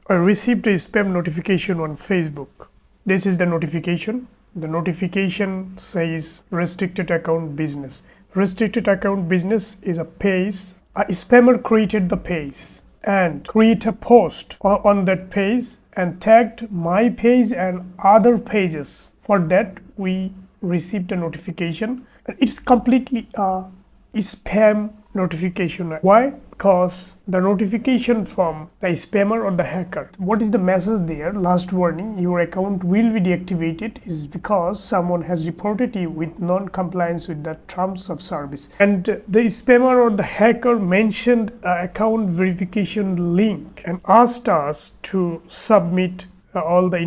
I received a spam notification on Facebook. This is the notification. The notification says restricted account business. Restricted account business is a page. A spammer created the page and create a post on that page and tagged my page and other pages. For that, we received a notification. It's completely a spam notification. Why? Because the notification from the spammer or the hacker. What is the message there? Last warning, your account will be deactivated is because someone has reported you with non-compliance with the terms of service. And the spammer or the hacker mentioned an account verification link and asked us to submit all the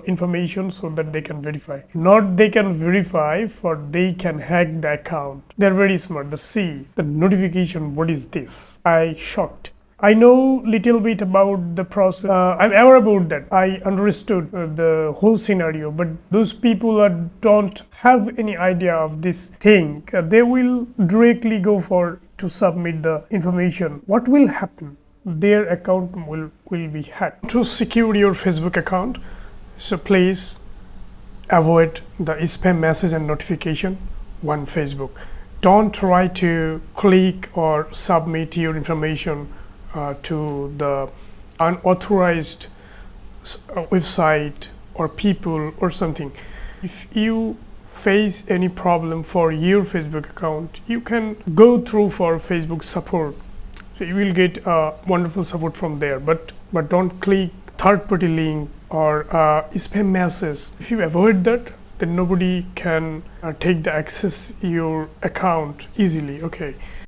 information so that they can verify. Not they can verify, for they can hack the account. They're very smart. The see the notification. What is this? I shocked. I know little bit about the process. I'm aware about that. I understood the whole scenario, but those people don't have any idea of this thing. They will directly go for to submit the information. What will happen? Their account will be hacked. To secure your Facebook account, so please avoid the spam message and notification on Facebook. Don't try to click or submit your information to the unauthorized website or people or something. If you face any problem for your Facebook account, you can go through for Facebook support. So you will get wonderful support from there, but don't click third-party link or spam message. If you avoid that, then nobody can take the access your account easily. Okay.